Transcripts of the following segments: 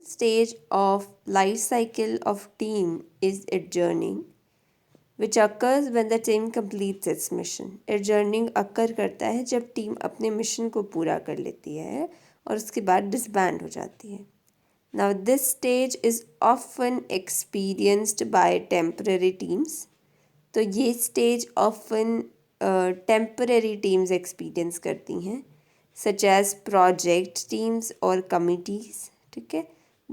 stage of life cycle of team is adjourning, which occurs when the team completes its mission. Adjourning occur करता है जब team अपने mission को पूरा कर लेती है और उसके बाद डिसबैंड हो जाती है. Now this stage is often experienced by temporary teams. तो ये stage often temporary teams experience करती हैं, such as project teams और committees. ठीक है.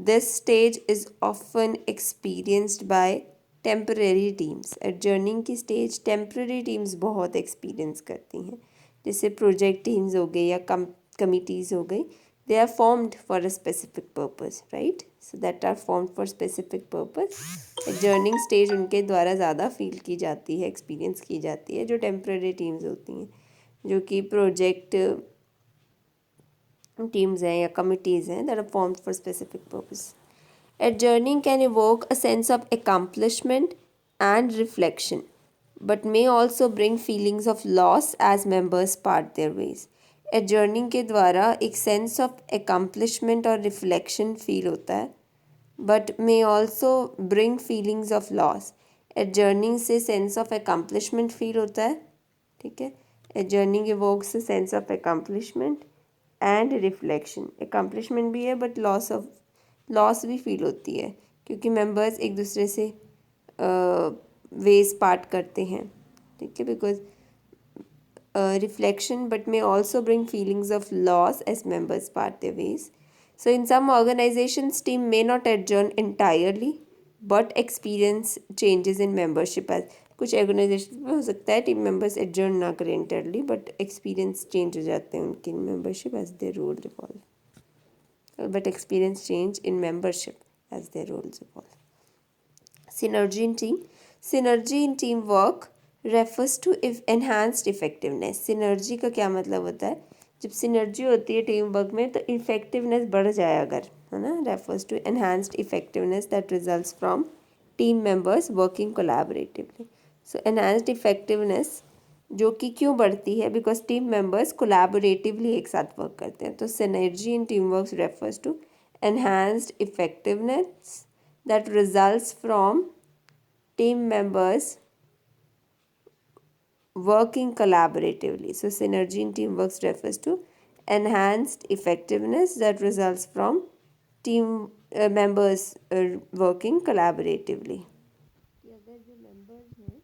This stage is often experienced by temporary teams. Adjourning की stage temporary teams बहुत experience करती हैं, जैसे project teams हो गई या committees हो गई. They are formed for a specific purpose, right? So that are formed for specific purpose. Adjourning stage उनके द्वारा ज़्यादा फील की जाती है, एक्सपीरियंस की जाती है, जो टेम्प्रेरी टीम्स होती हैं, जो कि प्रोजेक्ट टीम्स हैं या कमिटीज़ हैं, that are formed for specific purpose. Adjourning can evoke a sense of accomplishment and reflection, but may also bring feelings of loss as members part their ways. Adjourning के द्वारा एक sense of accomplishment और reflection feel होता है, but may also bring feelings of loss. Adjourning से sense of accomplishment feel होता है, ठीक है. Adjourning evokes a sense of accomplishment and reflection. Accomplishment भी है but लॉस भी फील होती है, क्योंकि मेंबर्स एक दूसरे से वेज पार्ट करते हैं, ठीक है. Because reflection but may also bring feelings of loss as members part their ways. So in some organizations, team may not adjourn entirely but experience changes in membership. as कुछ organisation में हो सकता है team members adjourn ना करें इंटरली, but experience change हो जाते हैं उनकी membership as their role revolve, but experience change in membership as their roles evolve. Synergy in team. Synergy in teamwork refers to enhanced effectiveness. Synergy का क्या मतलब होता है? जब synergy होती है टीम वर्क में तो effectiveness बढ़ जाए अगर, है ना. Refers to enhanced effectiveness that results from team members working collaboratively. So enhanced effectiveness जो कि क्यों बढ़ती है? बिकॉज टीम मेंबर्स कोलैबोरेटिवली एक साथ वर्क करते हैं. तो synergy in teamwork refers to enhanced effectiveness that results from team members working collaboratively. So synergy in teamwork refers to enhanced effectiveness that results from team members working collaboratively. कि अगर जो members हैं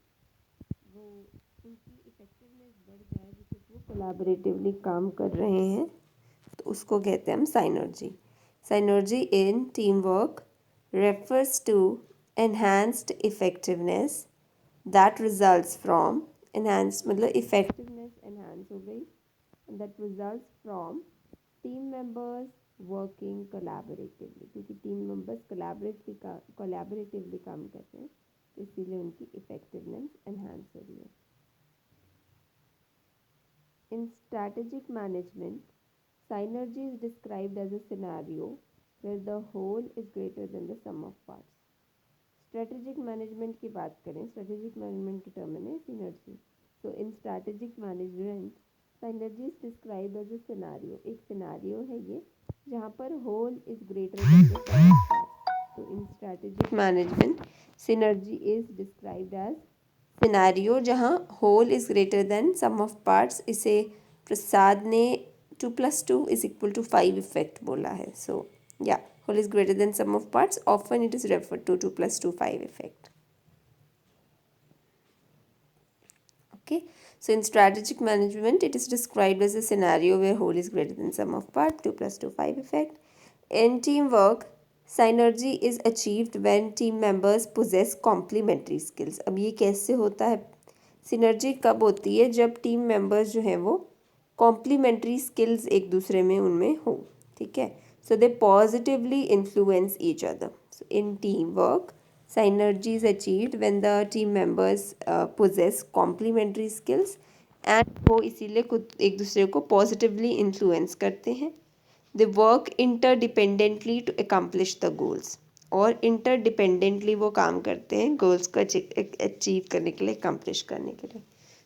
वो उनकी effectiveness बढ़ जाए because वो collaboratively काम कर रहे हैं, तो उसको कहते हैं हम synergy. Synergy in teamwork refers to enhanced effectiveness that results from, enhanced मतलब effectiveness enhance हो गई, and that results from team members working collaboratively, क्योंकि team members collaboratively काम करते हैं, तो इसीलिए उनकी effectiveness enhance हो रही है. In strategic management, synergy is described as a scenario where the whole is greater than the sum of parts. Strategic management की बात करें, strategic management के term है synergy. So in strategic management, synergy is described as a scenario. एक scenario है ये जहाँ पर whole is greater than the sum of parts. So in strategic management, synergy is described as scenario जहाँ whole is greater than sum of parts. इसे प्रसाद ने 2+2=5 effect बोला है. सो या whole is greater than sum of parts, often it is referred to 2+2=5 effect. Okay, so in strategic management it is described as a scenario where whole is greater than sum of part, 2+2=5 effect. In teamwork, synergy is achieved when team members possess complementary skills. अब ये कैसे होता है? synergy कब होती है? जब team members जो हैं वो complementary skills एक दूसरे में उनमें हो, ठीक है. So they positively influence each other. So in teamwork, synergy is achieved when the team members possess complementary skills and वो इसीलिए खुद एक दूसरे को positively influence करते हैं. They work interdependently to accomplish the goals. और interdependently वो काम करते हैं goals को achieve करने के लिए, accomplish करने के लिए.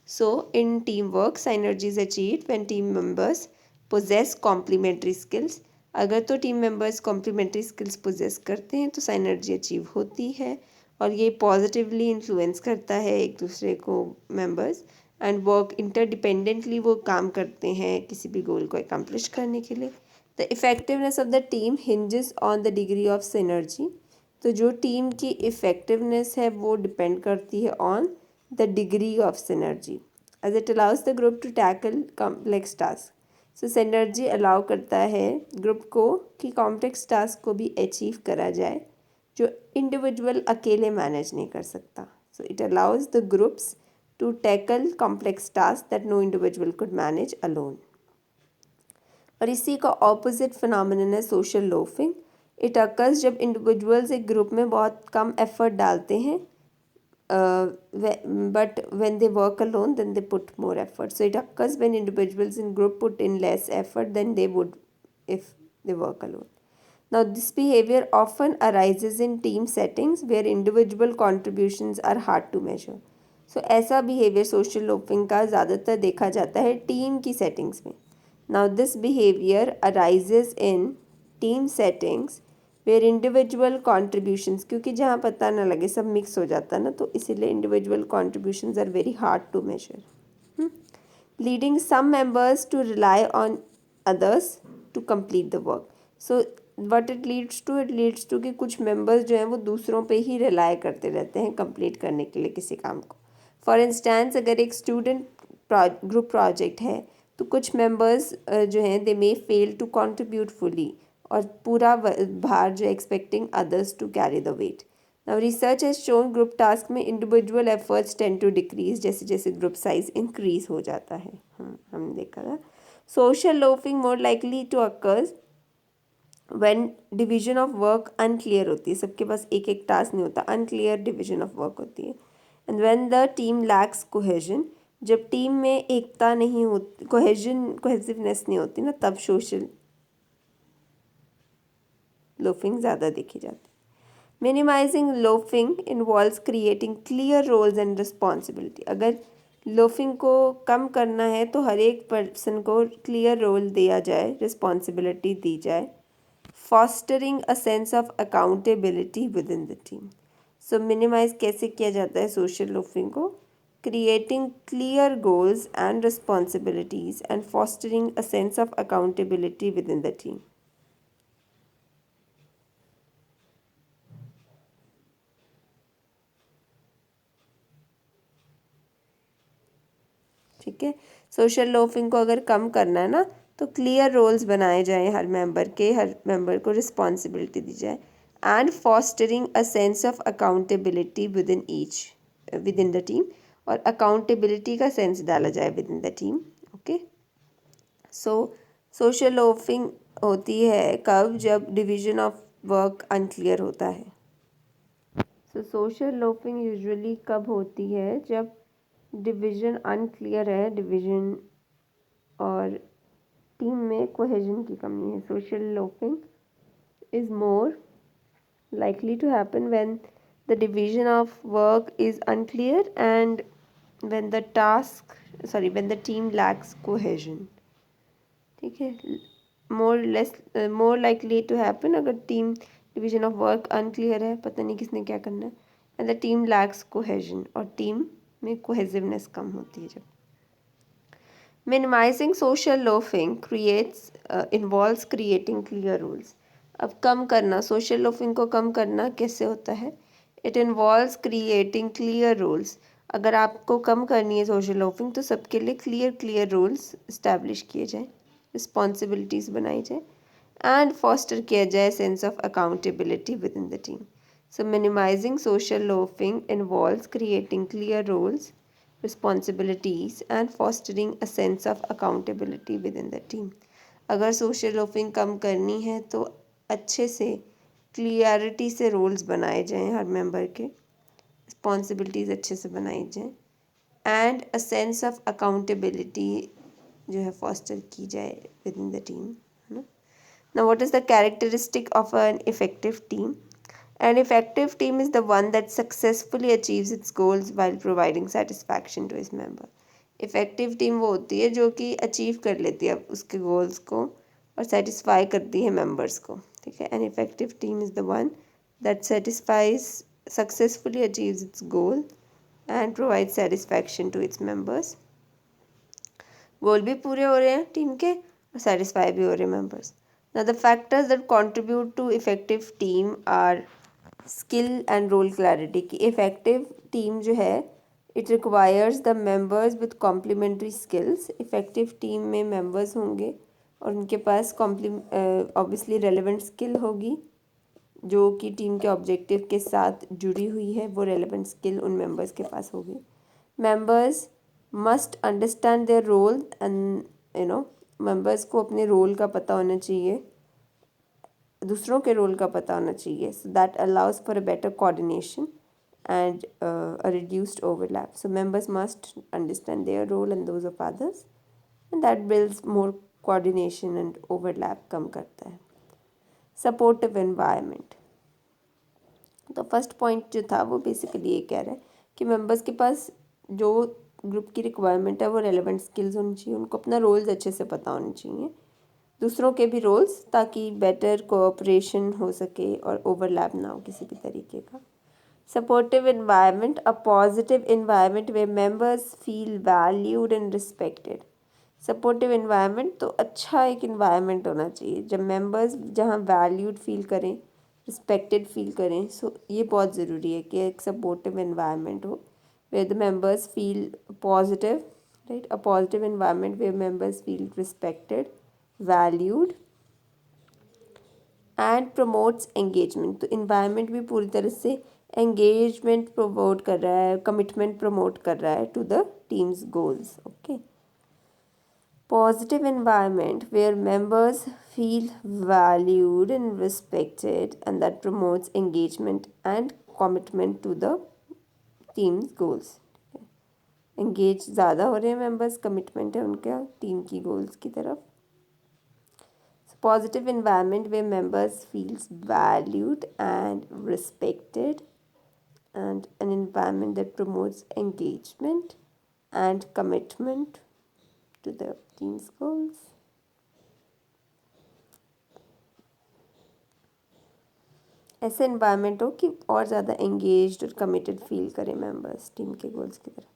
So in teamwork, synergy is achieved when team members possess complementary skills अगर तो team members complementary skills possess करते हैं तो साइनर्जी अचीव होती है और ये पॉजिटिवली इन्फ्लुएंस करता है एक दूसरे को मेंबर्स एंड वर्क इंटरडिपेंडेंटली वो काम करते हैं किसी भी गोल को अकम्प्लिश करने के लिए। The effectiveness of the team hinges on the degree of synergy. तो जो टीम की इफ़ेक्टिवनेस है वो डिपेंड करती है on the degree of synergy as it allows the group to tackle complex task. So synergy allow करता है group को कि कॉम्प्लेक्स टास्क को भी अचीव करा जाए जो इंडिविजुअल अकेले मैनेज नहीं कर सकता। So it allows the groups to tackle complex task that no individual could manage alone. और इसी का ऑपोजिट फिनोमिनन है सोशल लोफिंग। इट अकर्स जब इंडिविजुअल्स एक ग्रुप में बहुत कम एफर्ट डालते हैं but when they work alone then they put more effort. So it occurs when individuals in group put in less effort than they would if they work alone. Now this behavior often arises in team settings where individual contributions are hard to measure. So ऐसा behavior social loafing का ज़्यादातर देखा जाता है team की settings में. Now this behavior arises in team settings where individual contributions, क्योंकि जहाँ पता ना लगे सब मिक्स हो जाता है ना, तो इसीलिए individual contributions are very hard to measure, leading some members to rely on others to complete the work. So what it leads to कि कुछ मेंबर्स जो हैं वो दूसरों पे ही रिलाई करते रहते हैं कंप्लीट करने के लिए किसी काम को। फॉर इंस्टेंस अगर एक स्टूडेंट ग्रुप प्रोजेक्ट है तो कुछ मेंबर्स जो हैं they may fail to contribute fully और पूरा भार जो expecting others to carry the weight. Now research has shown group task में individual efforts tend to decrease जैसे जैसे ग्रुप साइज इंक्रीज हो जाता है। हमने देखा था social loafing more likely to occurs when division of work unclear होती है, सबके पास एक एक टास्क नहीं होता, अनक्लियर डिवीजन ऑफ वर्क होती है। And when the team lacks cohesion, जब टीम में एकता नहीं होती, कोहेसिवनेस नहीं होती ना, तब सोशल लोफिंग ज़्यादा देखी जाती है। Minimising loafing involves creating clear roles and responsibility. अगर लोफिंग को कम करना है तो हर एक पर्सन को क्लियर रोल दिया जाए, रिस्पॉन्सिबिलिटी दी जाए। Fostering a sense of accountability within the team. So minimise कैसे किया जाता है सोशल लोफिंग को? Creating clear goals and responsibilities and fostering a sense of accountability within the team. ठीक है, सोशल लोफिंग को अगर कम करना है ना तो क्लियर रोल्स बनाए जाएं हर मेंबर को रिस्पॉन्सिबिलिटी दी जाए and fostering a sense of accountability within the team, और अकाउंटेबिलिटी का सेंस डाला जाए with in the team. Okay, so social loafing होती है कब? जब डिवीजन ऑफ वर्क अनक्लियर होता है। सो सोशल लोफिंग यूजुअली कब होती है? जब डिवीजन अनक्लियर है, डिवीजन और टीम में कोहेजन की कमी है। Social loafing is more likely to happen when the division of work is unclear and when the team lacks cohesion। ठीक है, more likely to happen अगर team division of work unclear है, पता नहीं किसने क्या करना है, and the team lacks cohesion, और टीम में कोहेसिवनेस कम होती है जब। Minimising social loafing involves creating clear rules. अब कम करना, सोशल लोफिंग को कम करना कैसे होता है? It involves creating clear rules. अगर आपको कम करनी है सोशल लोफिंग तो सबके लिए क्लियर रूल्स इस्टेब्लिश किए जाए, रिस्पॉन्सिबिलिटीज़ बनाई जाए एंड फॉस्टर किया जाए sense of accountability within the team. So minimising social loafing involves creating clear rules, responsibilities and fostering a sense of accountability within the team। अगर social loafing कम करनी है तो अच्छे से क्लियरिटी से रोल्स बनाए जाएं, हर मेंबर के रिस्पॉन्सिबिलिटीज़ अच्छे से बनाई जाएं and a sense of accountability जो है फॉस्टर की जाए विद इन द टीम, है ना। Now what is the characteristic of N effective team? An effective team is the one that successfully achieves its goals while providing satisfaction to its member। Effective team वो होती है जो कि achieve कर लेती है उसके गोल्स को और सेटिस्फाई करती है मेंबर्स को, ठीक है। An effective team is the one that satisfies successfully achieves its goal and provide satisfaction to its members. Goal भी पूरे हो रहे हैं टीम के और सेटिस्फाई भी हो रहे हैं members. Now the factors that contribute to effective team are skill and role clarity. की इफेक्टिव टीम जो है it requires the members with complementary skills. Effective team में मेंबर्स होंगे और उनके पास ऑब्वियसली रेलेवेंट स्किल होगी जो कि टीम के ऑब्जेक्टिव के साथ जुड़ी हुई है, वो रेलेवेंट स्किल उन मेंबर्स के पास होगी। Members must understand their role and members को अपने रोल का पता होना चाहिए, दूसरों के रोल का पता होना चाहिए, so that allows for a better coordination and a reduced overlap. So members must understand their role and those of others, and that builds more coordination and overlap कम करता है। Supportive environment, तो first point जो था वो basically ये कह रहा है कि मेंबर्स के पास जो ग्रुप की रिक्वायरमेंट है वो रेलेवेंट स्किल्स होनी चाहिए, उनको अपना रोल्स अच्छे से पता होने चाहिए, दूसरों के भी रोल्स, ताकि बेटर कोऑपरेशन हो सके और ओवरलैप ना हो किसी भी तरीके का। Supportive environment, a positive environment where members feel valued and respected. Supportive environment तो अच्छा एक environment होना चाहिए जब members जहाँ valued feel करें, respected feel करें। सो ये बहुत ज़रूरी है कि एक supportive environment हो where the members feel positive, right? A positive environment where members feel respected, valued and promotes engagement. तो इन्वायरमेंट भी पूरी तरह से एंगेजमेंट प्रमोट कर रहा है, कमिटमेंट प्रमोट कर रहा है to the team's goals. Okay, positive environment where members feel valued and respected and that promotes engagement and commitment to the team's goals. Engage ज़्यादा हो रहे हैं मेंबर्स, कमिटमेंट है उनका टीम की गोल्स की तरफ। Positive environment where members feels valued and respected, and an environment that promotes engagement and commitment to the team's goals. ऐसे environment हो कि और ज़्यादा engaged और committed feel करें members team के goals की तरफ।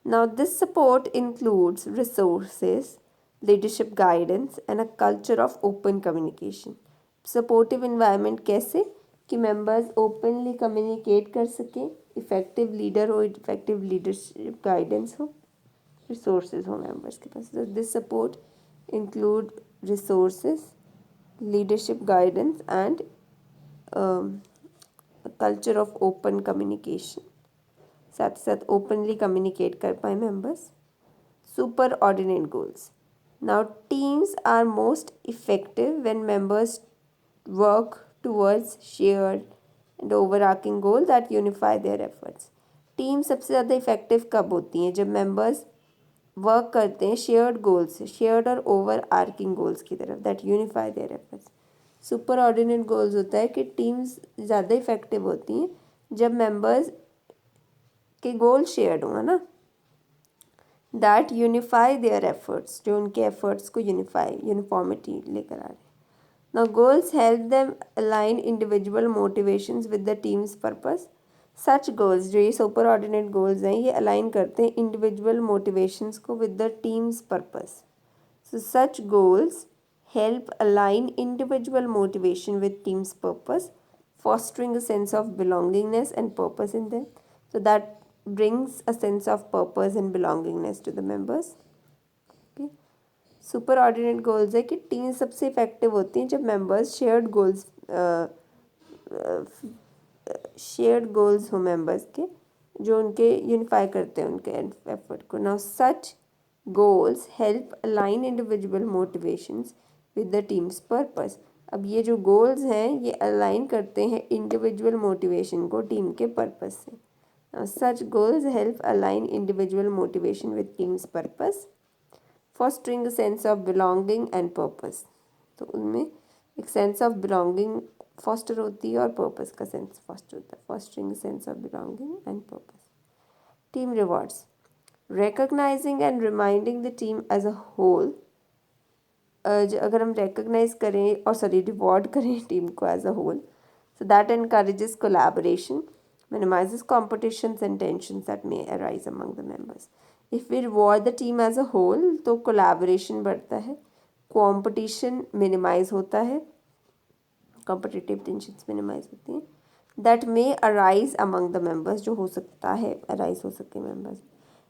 Now this support includes resources, leadership guidance and a culture of open communication. Supportive environment कैसे कि members openly communicate कर सकें, effective leader हो, effective leadership guidance हो, resources हो members के पास। So this support include resources, leadership guidance and a culture of open communication, साथ साथ ओपनली कम्युनिकेट कर पाए members. Superordinate goals, now teams are most effective when members work towards shared and overarching goal that unify their efforts. Team सबसे ज़्यादा effective कब होती हैं? जब मेंबर्स वर्क करते हैं शेयर्ड गोल्स, शेयर्ड और ओवर आर्किंग गोल्स की तरफ, that unify their efforts. Super ordinate goals होता है कि टीम्स ज़्यादा इफेक्टिव होती हैं जब मेंबर्स के गोल शेयर्ड हुआ ना, दैट यूनिफाई देयर एफर्ट्स, जो उनके एफर्ट्स को यूनिफॉर्मिटी लेकर आ रहे हैं। Now goals help them align individual motivations with the teams purpose. Such goals, जो ये सुपर ऑर्डिनेट गोल्स हैं, ये अलाइन करते हैं इंडिविजुअल मोटिवेशंस को with the teams purpose. So such goals help align individual motivation with team's purpose, fostering a sense of belongingness and purpose in them. So that brings a sense of purpose and belongingness to the members. Okay. Superordinate goals है कि team सबसे effective होती हैं जब members shared goals हो members के, जो उनके यूनिफाई करते हैं उनके एफर्ट को। Now such goals help align individual motivations with the teams purpose. अब ये जो गोल्स हैं ये अलाइन करते हैं इंडिविजुअल मोटिवेशन को टीम के पर्पस से। Now, such goals help align individual motivation with team's purpose, fostering a sense of belonging and purpose. तो उनमें एक सेंस ऑफ बिलोंगिंग फॉस्टर होती है और पर्पस का सेंस फॉस्टर होता है, fostering sense of belonging and purpose. Team rewards, recognizing and reminding the team as a whole अगर हम रिकग्नाइज करें और रिवॉर्ड करें टीम को as a whole, so that encourages collaboration, minimizes competitions and tensions that may arise among the members. If we reward the team as a whole तो collaboration बढ़ता है, competition minimize होता है, competitive tensions minimize होती हैं, that may arise among the members, जो हो सकता है arise हो सके members.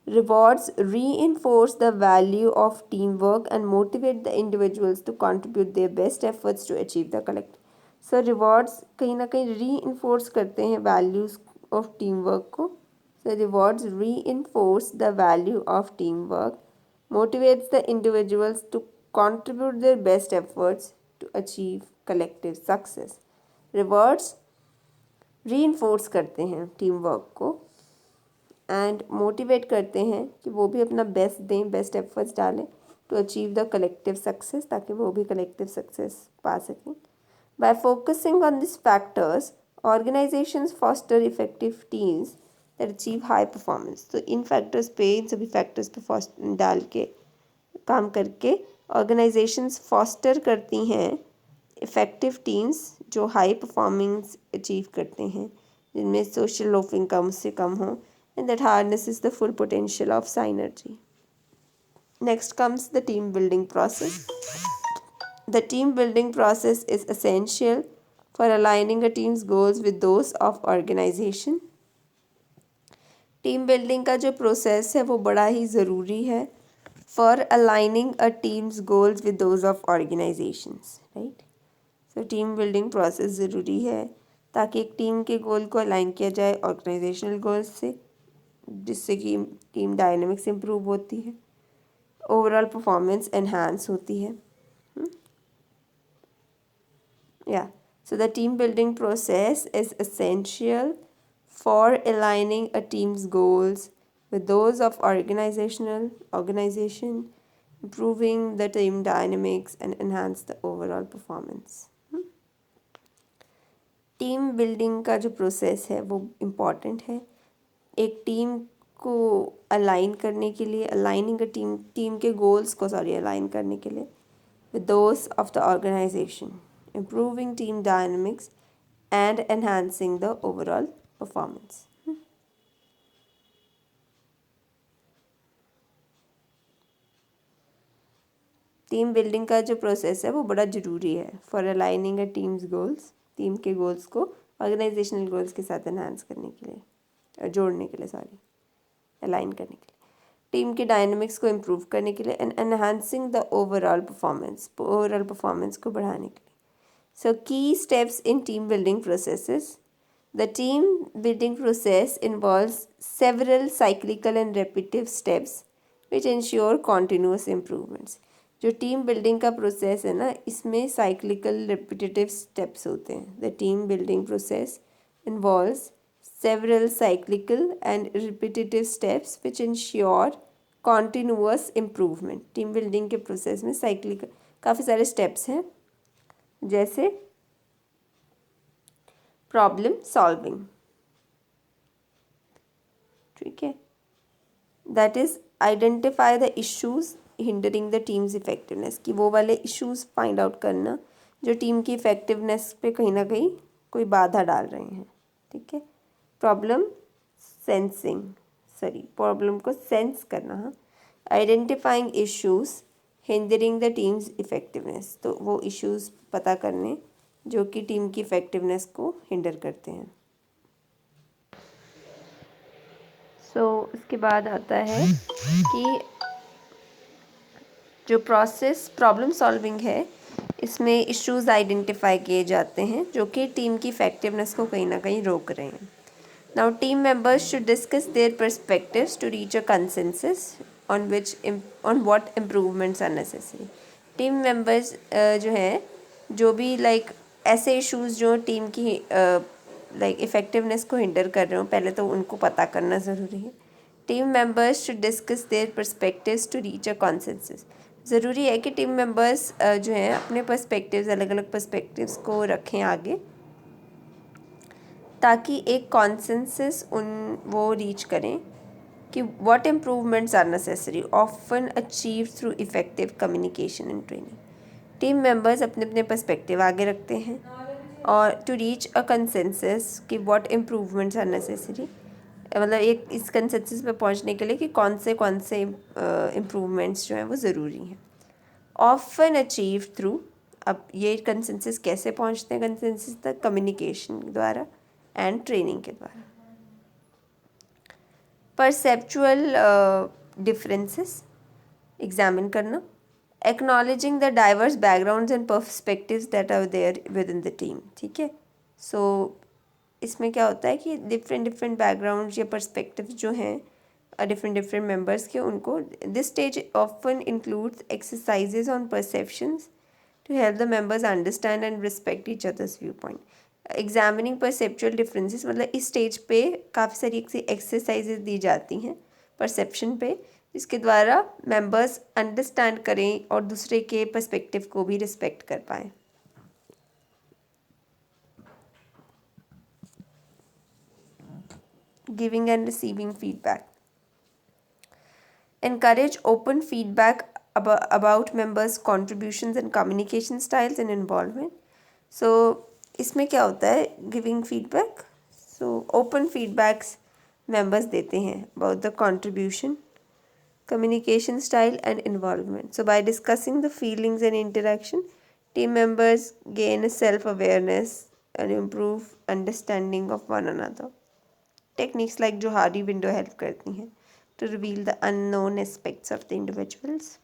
Rewards reinforce the value of teamwork and motivate the individuals to contribute their best efforts to achieve the collective. So rewards कहीं ना कहीं reinforce करते हैं values of teamwork को. So rewards reinforce the value of teamwork, motivates the individuals to contribute their best efforts to achieve collective success. Rewards reinforce करते हैं teamwork को and motivate करते हैं कि वो भी अपना बेस्ट दें, बेस्ट एफर्ट्स डालें to achieve the collective success, ताकि वो भी कलेक्टिव सक्सेस पा सकें. By focusing on this factors organisations foster effective teams that achieve high performance. तो इन फैक्टर्स पे, इन सभी फैक्टर्स पे डाल के काम करके ऑर्गेनाइजेशंस फॉस्टर करती हैं इफ़ेक्टिव टीम्स जो हाई परफॉर्मेंस अचीव करते हैं, जिनमें सोशल लोफिंग कम से कम हो, and that harnesses the full potential of synergy. Next comes the team building process. The team building process is essential for aligning a team's goals with those of organization. Team building का जो process है वो बड़ा ही ज़रूरी है for aligning a teams goals with those of organisations, right. So team building process ज़रूरी है ताकि एक टीम के गोल को अलाइन किया जाए ऑर्गेनाइजेशनल गोल्स से, जिससे कि टीम डायनेमिक्स इम्प्रूव होती है, ओवरऑल परफॉर्मेंस एनहांस होती है. या so the team building process is essential for aligning a teams goals with those of organization, improving the team dynamics and enhance the overall performance. Team building का जो process है वो important है एक team को अलाइन करने के लिए, अलाइनिंग अ टीम के गोल्स को अलाइन करने के लिए with those of the organization, improving team dynamics and enhancing the overall performance. Team building का जो प्रोसेस है वो बड़ा ज़रूरी है for aligning a teams goals, team के गोल्स को ऑर्गेनाइजेशनल गोल्स के साथ एनहांस करने के लिए, जोड़ने के लिए, अलाइन करने के लिए, टीम के डायनामिक्स को इम्प्रूव करने के लिए and enhancing the overall performance को बढ़ाने के लिए. सो की steps in team building processes. The team building process involves several cyclical and repetitive steps which ensure continuous improvements. जो टीम बिल्डिंग का प्रोसेस है ना, इसमें साइक्लिकल रेपिटेटिव स्टेप्स होते हैं. The team building process involves several cyclical and repetitive steps which ensure continuous improvement. Team building के process में cyclical काफ़ी सारे स्टेप्स हैं, जैसे प्रॉब्लम सॉल्विंग, ठीक है, that is identify the issues hindering the teams effectiveness, कि वो वाले इश्यूज फाइंड आउट करना जो टीम की इफेक्टिवनेस पे कहीं ना कहीं कोई बाधा डाल रहे हैं, ठीक है. प्रॉब्लम को सेंस करना. हाँ, identifying issues hindering the teams effectiveness, तो वो इश्यूज पता करने जो कि टीम की इफेक्टिवनेस को हिंडर करते हैं. उसके बाद आता है कि जो प्रोसेस प्रॉब्लम सॉल्विंग है, इसमें इश्यूज आइडेंटिफाई किए जाते हैं जो कि टीम की इफेक्टिवनेस को कहीं ना कहीं रोक रहे हैं. Now, team members should discuss their perspectives to reach a consensus on what improvements are necessary. Team members जो हैं, जो भी ऐसे issues जो टीम की effectiveness को हिंडर कर रहे हो, पहले तो उनको पता करना ज़रूरी है. Team members should discuss their perspectives to reach a consensus. ज़रूरी है कि टीम मेंबर्स जो हैं अपने पर्सपेक्टिव्स, अलग अलग पर्सपेक्टिव्स को रखें आगे, ताकि एक कॉन्सेंसस वो रीच करें कि what improvements are necessary, often achieve through effective communication and training. Team members अपने अपने पर्सपेक्टिव आगे रखते हैं और टू रीच अ कंसेंसस कि व्हाट इम्प्रूवमेंट्स आर नेसेसरी, मतलब एक इस कंसेंसस पे पहुंचने के लिए कि कौन से इम्प्रूवमेंट्स जो हैं वो ज़रूरी हैं। ऑफन अचीव थ्रू, अब ये कंसेंसस कैसे पहुंचते हैं कंसेंसस तक? कम्युनिकेशन द्वारा एंड ट्रेनिंग के द्वारा। परसेप्चुअल डिफरेंसेस एग्जामिन करना, acknowledging the diverse backgrounds and perspectives that are there within the team. ठीक है, सो इसमें क्या होता है कि डिफरेंट डिफरेंट बैकग्राउंड या पर्सपेक्टिव जो हैं डिफरेंट डिफरेंट मेंबर्स के, उनको this stage often includes exercises on perceptions to help the members understand and respect each other's viewpoint. Examining perceptual differences, मतलब इस स्टेज पे काफ़ी सारी एक्सरसाइजेज दी जाती हैं परसेप्शन पे, जिसके द्वारा मेंबर्स अंडरस्टैंड करें और दूसरे के पर्सपेक्टिव को भी रिस्पेक्ट कर पाएँ। Giving and receiving feedback, encourage open feedback about members' contributions and communication styles and involvement. So इसमें क्या होता है giving feedback? So open feedbacks members देते हैं about the contribution, communication style and involvement. So by discussing the feelings and interaction, team members gain a self-awareness and improve understanding of one another. Techniques like Johari window help करती हैं to reveal the unknown aspects of the individuals.